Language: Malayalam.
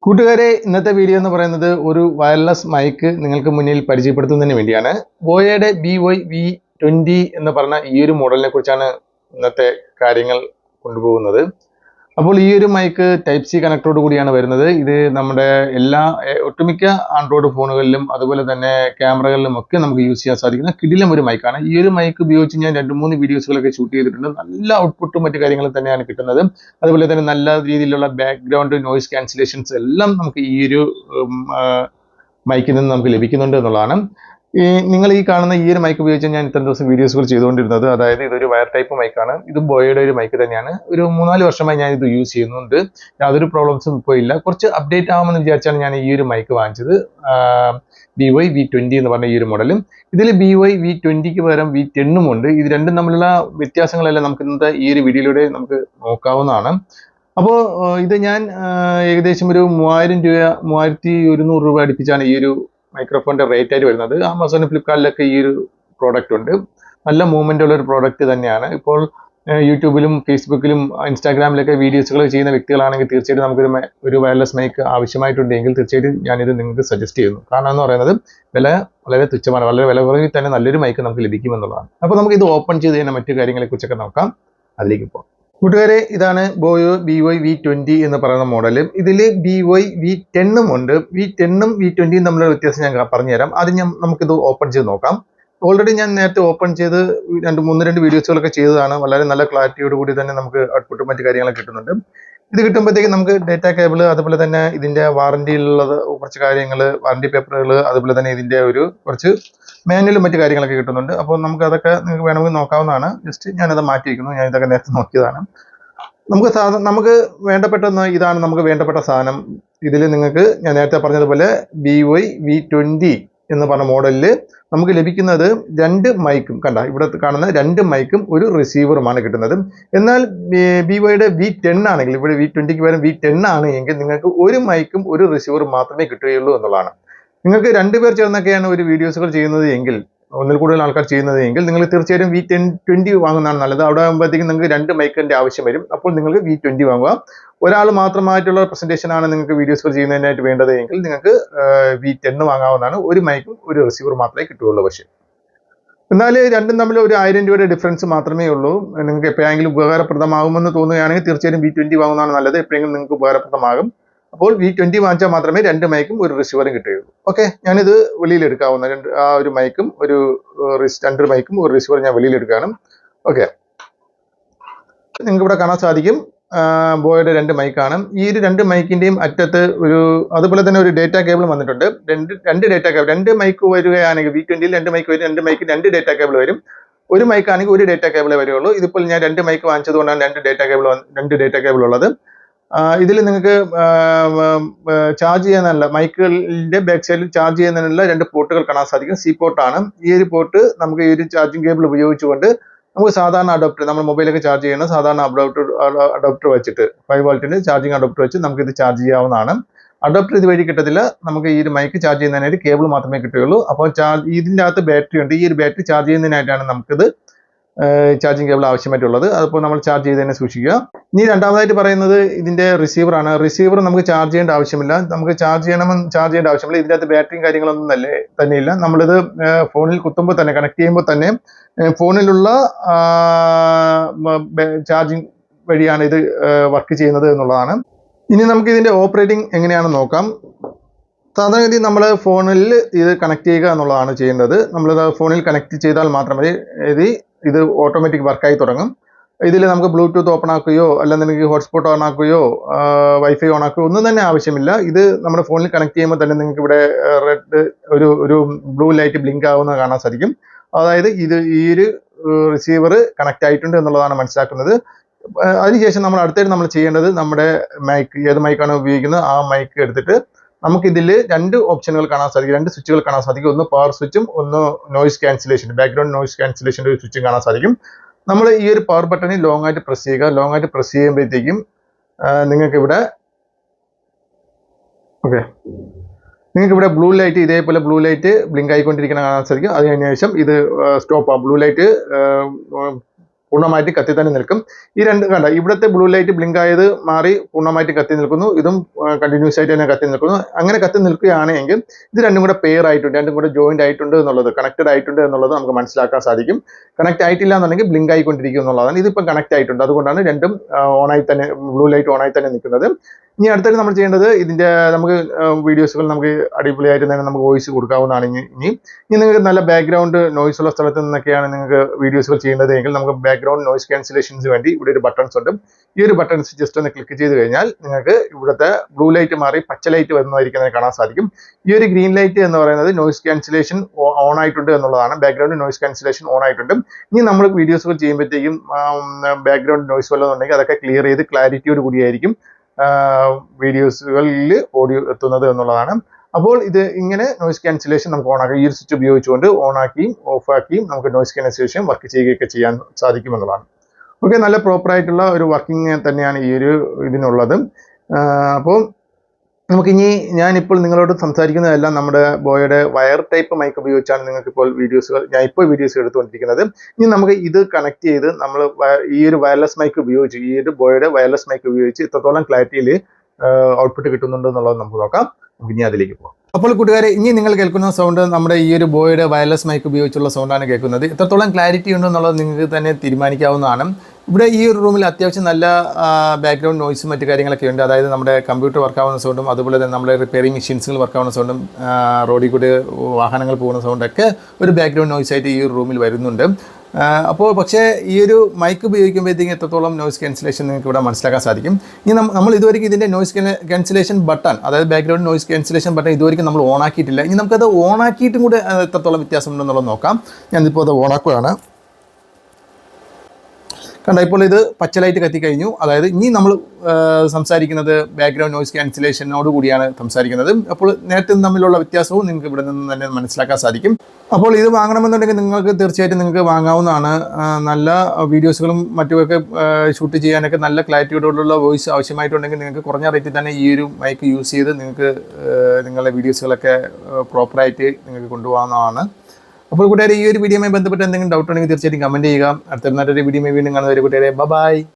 കൂട്ടുകാരെ ഇന്നത്തെ വീഡിയോ എന്ന് പറയുന്നത് ഒരു വയർലെസ് മൈക്ക് നിങ്ങൾക്ക് മുന്നിൽ പരിചയപ്പെടുത്തുന്നതിന് വേണ്ടിയാണ്. ബോയയുടെ BY-V20 എന്ന് പറഞ്ഞ ഈ ഒരു മോഡലിനെ കുറിച്ചാണ് ഇന്നത്തെ കാര്യങ്ങൾ കൊണ്ടുപോകുന്നത്. അപ്പോൾ ഈ ഒരു മൈക്ക് ടൈപ്പ് സി കണക്ടറോട് കൂടിയാണ് വരുന്നത്. ഇത് നമ്മുടെ ഒട്ടുമിക്ക ആൻഡ്രോയിഡ് ഫോണുകളിലും അതുപോലെ തന്നെ ക്യാമറകളിലും ഒക്കെ നമുക്ക് യൂസ് ചെയ്യാൻ സാധിക്കുന്ന കിടിലം ഒരു മൈക്കാണ്. ഈ ഒരു മൈക്ക് ഉപയോഗിച്ച് ഞാൻ 2-3 വീഡിയോസുകളൊക്കെ ഷൂട്ട് ചെയ്തിട്ടുണ്ട്. നല്ല ഔട്ട്പുട്ടും മറ്റു കാര്യങ്ങളും തന്നെയാണ് കിട്ടുന്നത്. അതുപോലെ തന്നെ നല്ല രീതിയിലുള്ള ബാക്ക്ഗ്രൗണ്ട് നോയിസ് ക്യാൻസലേഷൻസ് എല്ലാം നമുക്ക് ഈ ഒരു മൈക്കിൽ നിന്ന് നമുക്ക് ലഭിക്കുന്നുണ്ട് എന്നുള്ളതാണ്. നിങ്ങൾ ഈ കാണുന്ന ഈ ഒരു മൈക്ക് ഉപയോഗിച്ച് ഞാൻ ഇത്രയും ദിവസം വീഡിയോസുകൾ ചെയ്തുകൊണ്ടിരുന്നത്. അതായത് ഇതൊരു വയർ ടൈപ്പ് മൈക്കാണ്. ഇത് ബോയയുടെ ഒരു മൈക്ക് തന്നെയാണ്. ഒരു 3-4 വർഷമായി ഞാൻ ഇത് യൂസ് ചെയ്യുന്നുണ്ട്. യാതൊരു പ്രോബ്ലംസും ഇപ്പോൾ ഇല്ല. കുറച്ച് അപ്ഡേറ്റ് ആവുമെന്ന് വിചാരിച്ചാണ് ഞാൻ ഈ ഒരു മൈക്ക് വാങ്ങിച്ചത്. BY-V20 എന്ന് പറഞ്ഞ ഈ ഒരു മോഡലും. ഇതിൽ BY-V20ക്ക് പകരം V10 ഉണ്ട്. ഇത് രണ്ടും തമ്മിലുള്ള വ്യത്യാസങ്ങളെല്ലാം നമുക്ക് ഇന്നത്തെ ഈ ഒരു വീഡിയോയിലൂടെ നമുക്ക് നോക്കാവുന്നതാണ്. അപ്പോൾ ഇത് ഞാൻ ഏകദേശം ഒരു 3000 രൂപ 3100 രൂപ അടുപ്പിച്ചാണ് ഈ ഒരു മൈക്രോഫോണിന്റെ റേറ്റ് ആയിട്ട് വരുന്നത്. ആമസോണും ഫ്ലിപ്കാർട്ടിലൊക്കെ ഈ ഒരു പ്രോഡക്റ്റ് ഉണ്ട്. നല്ല മൂവ്മെന്റ് ഉള്ള ഒരു പ്രോഡക്റ്റ് തന്നെയാണ്. ഇപ്പോൾ യൂട്യൂബിലും ഫേസ്ബുക്കിലും ഇൻസ്റ്റാഗ്രാമിലൊക്കെ വീഡിയോസുകൾ ചെയ്യുന്ന വ്യക്തികളാണെങ്കിൽ തീർച്ചയായിട്ടും നമുക്കൊരു ഒരു വയർലെസ് മൈക്ക് ആവശ്യമായിട്ടുണ്ടെങ്കിൽ തീർച്ചയായിട്ടും ഞാനിത് നിങ്ങൾക്ക് സജസ്റ്റ് ചെയ്യുന്നു. കാരണം എന്ന് പറയുന്നത് വില വളരെ തുച്ഛമാണ്. വളരെ വില കുറവിൽ തന്നെ നല്ലൊരു മൈക്ക് നമുക്ക് ലഭിക്കുമെന്നുള്ളതാണ്. അപ്പോൾ നമുക്ക് ഇത് ഓപ്പൺ ചെയ്ത് തന്നെ മറ്റു കാര്യങ്ങളെ കുറിച്ചൊക്കെ നോക്കാം. അതിലേക്ക് പോകാം. കൂട്ടുകാരെ, ഇതാണ് ബോയോ BY-V20 എന്ന് പറയുന്ന മോഡൽ. ഇതിൽ BY-V10 ഉണ്ട്. V10ഉം V20യും തമ്മിലുള്ള വ്യത്യാസം ഞാൻ പറഞ്ഞുതരാം. ആദ്യം നമുക്കിത് ഓപ്പൺ ചെയ്ത് നോക്കാം. ഓൾറെഡി ഞാൻ നേരത്തെ ഓപ്പൺ ചെയ്ത് 2 വീഡിയോസുകളൊക്കെ ചെയ്തതാണ്. വളരെ നല്ല ക്ലാരിറ്റിയോട് കൂടി തന്നെ നമുക്ക് ഔട്ട്പുട്ടും മറ്റു കാര്യങ്ങളൊക്കെ കിട്ടുന്നുണ്ട്. ഇത് കിട്ടുമ്പോഴത്തേക്ക് നമുക്ക് ഡേറ്റ കേബിൾ, അതുപോലെ തന്നെ ഇതിന്റെ വാറണ്ടിയിലുള്ളത് കുറച്ച് കാര്യങ്ങൾ, വാറണ്ടി പേപ്പറുകൾ, അതുപോലെ തന്നെ ഇതിന്റെ കുറച്ച് മാനുവലും മറ്റു കാര്യങ്ങളൊക്കെ കിട്ടുന്നുണ്ട്. അപ്പോൾ നമുക്ക് അതൊക്കെ നിങ്ങൾക്ക് വേണമെങ്കിൽ നോക്കാവുന്നതാണ്. ജസ്റ്റ് ഞാനത് മാറ്റി വയ്ക്കുന്നു. ഞാൻ ഇതൊക്കെ നേരത്തെ നോക്കിയതാണ്. നമുക്ക് വേണ്ടപ്പെട്ട ഇതാണ് നമുക്ക് വേണ്ടപ്പെട്ട സാധനം. ഇതിൽ നിങ്ങൾക്ക് ഞാൻ നേരത്തെ പറഞ്ഞതുപോലെ BY-V20 എന്ന് പറഞ്ഞ മോഡലിൽ നമുക്ക് ലഭിക്കുന്നത് 2 മൈക്കും, കണ്ട ഇവിടെ കാണുന്ന 2 മൈക്കും ഒരു റിസീവറുമാണ് കിട്ടുന്നത്. എന്നാൽ BYയുടെ V10 ആണെങ്കിൽ, ഇവിടെ V20ക്ക് പകരം V10 ആണ് എങ്കിൽ നിങ്ങൾക്ക് ഒരു മൈക്കും ഒരു റിസീവറും മാത്രമേ കിട്ടുകയുള്ളൂ എന്നുള്ളതാണ്. നിങ്ങൾക്ക് 2 പേർ ചേർന്നൊക്കെയാണ് ഒരു വീഡിയോസുകൾ ചെയ്യുന്നത് എങ്കിൽ, ഒന്നിൽ കൂടുതൽ ആൾക്കാർ ചെയ്യുന്നത് എങ്കിൽ നിങ്ങൾ തീർച്ചയായും V10 വാങ്ങുന്നതാണ് നല്ലത്. അവിടെ ആകുമ്പോഴത്തേക്കും നിങ്ങൾക്ക് 2 മൈക്കിന്റെ ആവശ്യം വരും. അപ്പോൾ നിങ്ങൾക്ക് V20 വാങ്ങുക. ഒരാൾ മാത്രമായിട്ടുള്ള പ്രസന്റേഷൻ ആണ് നിങ്ങൾക്ക് വീഡിയോസുകൾ ചെയ്യുന്നതിനായിട്ട് വേണ്ടത് എങ്കിൽ നിങ്ങൾക്ക് V10 വാങ്ങാവുന്നതാണ്. ഒരു മൈക്കും ഒരു റിസീവർ മാത്രമേ കിട്ടുകയുള്ളൂ. പക്ഷേ എന്നാൽ രണ്ടും തമ്മിൽ ഒരു 1000 രൂപയുടെ ഡിഫറൻസ് മാത്രമേ ഉള്ളൂ. നിങ്ങൾക്ക് എപ്പോഴെങ്കിലും ഉപകാരപ്രദമാകുമെന്ന് തോന്നുകയാണെങ്കിൽ തീർച്ചയായും V20 വാങ്ങുന്നതാണ് നല്ലത്. എപ്പോഴെങ്കിലും നിങ്ങൾക്ക് ഉപകാരപ്രദമാകും. അപ്പോൾ V20 വാങ്ങിച്ചാൽ മാത്രമേ 2 മൈക്കും ഒരു റിസീവറും കിട്ടുകയുള്ളൂ. ഓക്കെ, ഞാനിത് വെളിയിലെടുക്കാവുന്ന ഒരു മൈക്കും 2 മൈക്കും ഒരു റിസീവർ ഞാൻ വെളിയിലെടുക്കുകയാണ്. ഓക്കെ, നിങ്ങൾക്ക് ഇവിടെ കാണാൻ സാധിക്കും ബോയുടെ 2 മൈക്കാണ്. ഈ 2 മൈക്കിന്റെയും അറ്റത്ത് അതുപോലെ തന്നെ ഒരു ഡേറ്റ കേബിൾ വന്നിട്ടുണ്ട്. രണ്ട് ഡേറ്റ കേബിൾ, 2 മൈക്ക് വരികയാണെങ്കിൽ V20യിൽ 2 മൈക്ക് വരും. 2 മൈക്ക് 2 ഡേറ്റ കേബിൾ വരും. ഒരു മൈക്കാണെങ്കിൽ ഒരു ഡേറ്റ കേബിളേ വരുള്ളൂ. ഇതിപ്പോൾ ഞാൻ 2 മൈക്ക് വാങ്ങിച്ചത് കൊണ്ടാണ് 2 ഡേറ്റ കേബിൾ ഉള്ളത്. ഇതിൽ നിങ്ങൾക്ക് ചാർജ് ചെയ്യാനുള്ള മൈക്കുകളുടെ ബാക്ക് സൈഡിൽ ചാർജ് ചെയ്യുന്നതിനുള്ള 2 പോർട്ടുകൾ കാണാൻ സാധിക്കും. C പോർട്ടാണ്. ഈ ഒരു പോർട്ട് നമുക്ക് ഈ ഒരു ചാർജിങ് കേബിൾ ഉപയോഗിച്ചുകൊണ്ട് നമുക്ക് സാധാരണ അഡോപ്റ്റർ, നമ്മൾ മൊബൈലൊക്കെ ചാർജ് ചെയ്യുന്ന സാധാരണ അഡോപ്റ്റർ വെച്ചിട്ട് 5 വോൾട്ടിന്റെ ചാർജിങ് അഡോപ്റ്റർ വെച്ച് നമുക്ക് ഇത് ചാർജ് ചെയ്യാവുന്നതാണ്. അഡോപ്റ്റർ ഇതുവഴി കിട്ടത്തില്ല. നമുക്ക് ഈ ഒരു മൈക്ക് ചാർജ് ചെയ്യുന്നതിനായിട്ട് കേബിൾ മാത്രമേ കിട്ടുകയുള്ളൂ. അപ്പോൾ ഇതിന്റെ അകത്ത് ബാറ്ററി ഉണ്ട്. ഈ ഒരു ബാറ്ററി ചാർജ് ചെയ്യുന്നതിനായിട്ടാണ് നമുക്കിത് ചാർജിങ് കേബിൾ ആവശ്യമായിട്ടുള്ളത്. അതിപ്പോൾ നമ്മൾ ചാർജ് ചെയ്ത് തന്നെ സൂക്ഷിക്കുക. ഇനി രണ്ടാമതായിട്ട് പറയുന്നത് ഇതിന്റെ റിസീവറാണ്. റിസീവർ നമുക്ക് ചാർജ് ചെയ്യേണ്ട ആവശ്യമില്ല. നമുക്ക് ചാർജ് ചെയ്യേണ്ട ആവശ്യമില്ല. ഇതിന്റെ അകത്ത് ബാറ്ററിയും കാര്യങ്ങളൊന്നും തന്നെയില്ല. നമ്മളിത് ഫോണിൽ കുത്തുമ്പോൾ തന്നെ, കണക്ട് ചെയ്യുമ്പോൾ തന്നെ ഫോണിലുള്ള ചാർജിങ് വഴിയാണ് ഇത് വർക്ക് ചെയ്യുന്നത് എന്നുള്ളതാണ്. ഇനി നമുക്ക് ഇതിന്റെ ഓപ്പറേറ്റിംഗ് എങ്ങനെയാണെന്ന് നോക്കാം. സാധാരണഗതി നമ്മൾ ഫോണിൽ ഇത് കണക്ട് ചെയ്യുക എന്നുള്ളതാണ് ചെയ്യേണ്ടത്. നമ്മളിത് ഫോണിൽ കണക്ട് ചെയ്താൽ മാത്രമേ ഇത് ഓട്ടോമാറ്റിക് വർക്കായി തുടങ്ങും. ഇതിൽ നമുക്ക് ബ്ലൂടൂത്ത് ഓപ്പൺ ആക്കുകയോ അല്ലെന്നുണ്ടെങ്കിൽ ഹോട്ട്സ്പോട്ട് ഓൺ ആക്കുകയോ വൈഫൈ ഓൺ ആക്കുകയോ ഒന്നും തന്നെ ആവശ്യമില്ല. ഇത് നമ്മുടെ ഫോണിൽ കണക്ട് ചെയ്യുമ്പോൾ തന്നെ നിങ്ങൾക്ക് ഇവിടെ റെഡ് ഒരു ബ്ലൂ ലൈറ്റ് ബ്ലിങ്ക് ആവുന്നത് കാണാൻ സാധിക്കും. അതായത് ഈ ഒരു റിസീവർ കണക്ട് ആയിട്ടുണ്ട് എന്നുള്ളതാണ് മനസ്സിലാക്കുന്നത്. അതിനുശേഷം അടുത്തായിട്ട് നമ്മൾ ചെയ്യേണ്ടത് നമ്മുടെ മൈക്ക്, ഏത് മൈക്കാണ് ഉപയോഗിക്കുന്നത് ആ മൈക്ക് എടുത്തിട്ട് നമുക്കിതിൽ 2 ഓപ്ഷനുകൾ കാണാൻ സാധിക്കും, 2 സ്വിച്ചുകൾ കാണാൻ സാധിക്കും. ഒന്ന് പവർ സ്വിച്ചും ഒന്ന് നോയിസ് ക്യാൻസലേഷൻ, ബാക്ക്ഗ്രൗണ്ട് നോയിസ് ക്യാൻസലേഷൻ്റെ ഒരു സ്വിച്ചും കാണാൻ സാധിക്കും. നമ്മൾ ഈ ഒരു പവർ ബട്ടണിൽ ലോങ് ആയിട്ട് പ്രസ് ചെയ്യുക. ലോങ് ആയിട്ട് പ്രസ് ചെയ്യുമ്പോഴത്തേക്കും നിങ്ങൾക്ക് ഇവിടെ ബ്ലൂ ലൈറ്റ്, ഇതേപോലെ ബ്ലൂ ലൈറ്റ് ബ്ലിങ്ക് ആയിക്കൊണ്ടിരിക്കുന്ന കാണാൻ സാധിക്കും. അതിനുശേഷം ഇത് സ്റ്റോപ്പ് ആവും. ബ്ലൂ ലൈറ്റ് പൂർണ്ണമായിട്ട് കത്തി തന്നെ നിൽക്കും. ഈ രണ്ട് കണ്ട ഇവിടുത്തെ ബ്ലൂ ലൈറ്റ് ബ്ലിങ്ക് ആയത് മാറി പൂർണ്ണമായിട്ട് കത്തി നിൽക്കുന്നു, ഇതും കണ്ടിന്യൂസ് ആയിട്ട് തന്നെ കത്തി നിൽക്കുന്നു. അങ്ങനെ കത്തി നിൽക്കുകയാണെങ്കിൽ ഇത് രണ്ടും കൂടെ പെയർ ആയിട്ടുണ്ട്, രണ്ടും കൂടെ ജോയിന്റ് ആയിട്ടുണ്ട് എന്നുള്ളത്, കണക്റ്റഡ് ആയിട്ടുണ്ട് എന്നുള്ളത് നമുക്ക് മനസ്സിലാക്കാൻ സാധിക്കും. കണക്ട് ആയിട്ടില്ല എന്നുണ്ടെങ്കിൽ ബ്ലിങ്ക് ആയിക്കൊണ്ടിരിക്കും എന്നുള്ളതാണ്. ഇതിപ്പം കണക്ട് ആയിട്ടുണ്ട്, അതുകൊണ്ടാണ് രണ്ടും ഓണായി തന്നെ ബ്ലൂ ലൈറ്റ് ഓണായി തന്നെ നിൽക്കുന്നത്. ഇനി അടുത്തായിട്ട് നമ്മൾ ചെയ്യേണ്ടത് ഇതിന്റെ നമുക്ക് വീഡിയോസുകൾ നമുക്ക് അടിപൊളിയായിട്ട് തന്നെ നമുക്ക് വോയിസ് കൊടുക്കാവുന്നതാണ്. ഇനി നിങ്ങൾക്ക് നല്ല ബാക്ക്ഗ്രൗണ്ട് നോയ്സ് ഉള്ള സ്ഥലത്ത് നിന്നൊക്കെയാണ് നിങ്ങൾക്ക് വീഡിയോസുകൾ ചെയ്യേണ്ടത് എങ്കിൽ നമുക്ക് ബാക്ക്ഗ്രൗണ്ട് നോയ്സ് ക്യാൻസലേഷൻസ് വേണ്ടി ഇവിടെ ഒരു ബട്ടൺസ് ഉണ്ട്. ഈ ഒരു ബട്ടൺസ് ജസ്റ്റ് ഒന്ന് ക്ലിക്ക് ചെയ്ത് കഴിഞ്ഞാൽ നിങ്ങൾക്ക് ഇവിടുത്തെ ബ്ലൂ ലൈറ്റ് മാറി പച്ച ലൈറ്റ് വരുന്നതായിരിക്കും കാണാൻ സാധിക്കും. ഈ ഒരു ഗ്രീൻ ലൈറ്റ് എന്ന് പറയുന്നത് നോയ്സ് ക്യാൻസലേഷൻ ഓൺ ആയിട്ടുണ്ട് എന്നുള്ളതാണ്. ബാക്ക്ഗ്രൗണ്ട് നോയ്സ് ക്യാൻസലേഷൻ ഓൺ ആയിട്ടുണ്ട്. ഇനി നമ്മൾ വീഡിയോസുകൾ ചെയ്യുമ്പോഴത്തേക്കും ബാക്ക്ഗ്രൗണ്ട് നോയ്സ് വല്ലതുണ്ടെങ്കിൽ അതൊക്കെ ക്ലിയർ ചെയ്ത് ക്ലാരിറ്റിയോട് കൂടിയായിരിക്കും വീഡിയോസുകളിൽ ഓഡിയോ എത്തുന്നത് എന്നുള്ളതാണ്. അപ്പോൾ ഇത് ഇങ്ങനെ നോയ്സ് ക്യാൻസലേഷൻ നമുക്ക് ഓണാക്കാം. ഈ ഒരു സ്വിച്ച് ഉപയോഗിച്ചുകൊണ്ട് ഓണാക്കിയും ഓഫാക്കിയും നമുക്ക് നോയ്സ് ക്യാൻസലേഷൻ വർക്ക് ചെയ്യുകയൊക്കെ ചെയ്യാൻ സാധിക്കുമെന്നുള്ളതാണ്. ഓക്കെ, നല്ല പ്രോപ്പറായിട്ടുള്ള ഒരു വർക്കിംഗ് തന്നെയാണ് ഈ ഒരു ഇതിനുള്ളത്. അപ്പോൾ നമുക്കിനി ഞാനിപ്പോൾ നിങ്ങളോട് സംസാരിക്കുന്നതെല്ലാം നമ്മുടെ ബോയുടെ വയർ ടൈപ്പ് മൈക്ക് ഉപയോഗിച്ചാണ് നിങ്ങൾക്കിപ്പോൾ ഞാനിപ്പോൾ വീഡിയോസ് എടുത്തുകൊണ്ടിരിക്കുന്നത്. ഇനി നമുക്ക് ഇത് കണക്ട് ചെയ്ത് നമ്മൾ ഈ ഒരു വയർലെസ് മൈക്ക് ഉപയോഗിച്ച്, ഈ ഒരു ബോയുടെ വയർലെസ് മൈക്ക് ഉപയോഗിച്ച് എത്രത്തോളം ക്ലാരിറ്റിയിൽ ഔട്ട്പുട്ട് കിട്ടുന്നുണ്ട് എന്നുള്ളത് നമുക്ക് നോക്കാം. നമുക്ക് ഇനി അതിലേക്ക് പോകാം. അപ്പോൾ കൂട്ടുകാരെ, ഇനി നിങ്ങൾ കേൾക്കുന്ന സൗണ്ട് നമ്മുടെ ഈ ഒരു ബോയുടെ വയർലെസ് മൈക്ക് ഉപയോഗിച്ചുള്ള സൗണ്ടാണ് കേൾക്കുന്നത്. എത്രത്തോളം ക്ലാരിറ്റി ഉണ്ടെന്നുള്ളത് നിങ്ങൾക്ക് തന്നെ തീരുമാനിക്കാവുന്നതാണ്. ഇവിടെ ഈ ഒരു റൂമിൽ അത്യാവശ്യം നല്ല ബാക്ക്ഗ്രൗണ്ട് നോയ്സും മറ്റു കാര്യങ്ങളൊക്കെ ഉണ്ട്. അതായത് നമ്മുടെ കമ്പ്യൂട്ടർ വർക്കാവുന്ന സൗണ്ടും അതുപോലെ തന്നെ നമ്മുടെ റിപ്പയറിംഗ് മെഷീൻസുകൾ വർക്കാവുന്ന സൗണ്ടും റോഡിൽ കൂടി വാഹനങ്ങൾ പോകുന്ന സൗണ്ടൊക്കെ ഒരു ബാക്ക്ഗ്രൗണ്ട് നോയ്സ് ആയിട്ട് ഈ ഒരു റൂമിൽ വരുന്നുണ്ട്. അപ്പോൾ പക്ഷേ ഈ ഒരു മൈക്ക് ഉപയോഗിക്കുമ്പോഴത്തേക്കും എത്രത്തോളം നോയ്സ് ക്യാൻസലേഷൻ നിങ്ങൾക്ക് ഇവിടെ മനസ്സിലാക്കാൻ സാധിക്കും. ഇനി നമ്മൾ ഇതുവരെയ്ക്കും ഇതിൻ്റെ നോയ്സ് ക്യാൻസലേഷൻ ബട്ടൺ, അതായത് ബാക്ക്ഗ്രൗണ്ട് നോയ്സ് ക്യാൻസലേഷൻ ബട്ടൺ ഇതുവരെയ്ക്കും നമ്മൾ ഓൺ ആക്കിയിട്ടില്ല. ഇനി നമുക്കത് ഓൺ ആക്കിയിട്ടും കൂടെ എത്രത്തോളം വ്യത്യാസമുണ്ടെന്നുള്ളത് നോക്കാം. ഞാനിപ്പോൾ അത് ഓൺ ആക്കുകയാണ്. കണ്ട, ഇപ്പോൾ ഇത് പച്ച ലൈറ്റ് കത്തിക്കഴിഞ്ഞു. അതായത് ഇനി നമ്മൾ സംസാരിക്കുന്നത് ബാക്ക്ഗ്രൗണ്ട് നോയ്സ് ക്യാൻസലേഷനോട് കൂടിയാണ് സംസാരിക്കുന്നത്. അപ്പോൾ നേരത്തെ തമ്മിലുള്ള വ്യത്യാസവും നിങ്ങൾക്ക് ഇവിടെ നിന്ന് തന്നെ മനസ്സിലാക്കാൻ സാധിക്കും. അപ്പോൾ ഇത് വാങ്ങണമെന്നുണ്ടെങ്കിൽ നിങ്ങൾക്ക് തീർച്ചയായിട്ടും നിങ്ങൾക്ക് വാങ്ങാവുന്നതാണ്. നല്ല വീഡിയോസുകളും മറ്റുമൊക്കെ ഷൂട്ട് ചെയ്യാനൊക്കെ നല്ല ക്ലാരിറ്റിയോടുള്ള വോയിസ് ആവശ്യമായിട്ടുണ്ടെങ്കിൽ നിങ്ങൾക്ക് കുറഞ്ഞ റേറ്റിൽ തന്നെ ഈ ഒരു മൈക്ക് യൂസ് ചെയ്ത് നിങ്ങൾക്ക് നിങ്ങളുടെ വീഡിയോസുകളൊക്കെ പ്രോപ്പറായിട്ട് നിങ്ങൾക്ക് കൊണ്ടുപോകാവുന്നതാണ്. അപ്പോൾ കൂട്ടുകാരെ, ഈ ഒരു വീഡിയോയുമായി ബന്ധപ്പെട്ട് എന്തെങ്കിലും ഡൗട്ട് ഉണ്ടെങ്കിൽ തീർച്ചയായിട്ടും കമൻറ്റ് ചെയ്യുക. അടുത്ത നല്ലൊരു വീഡിയോയുമായി വീണ്ടും കാണുന്നവരെ കൂട്ടുകാരെ, ബൈ.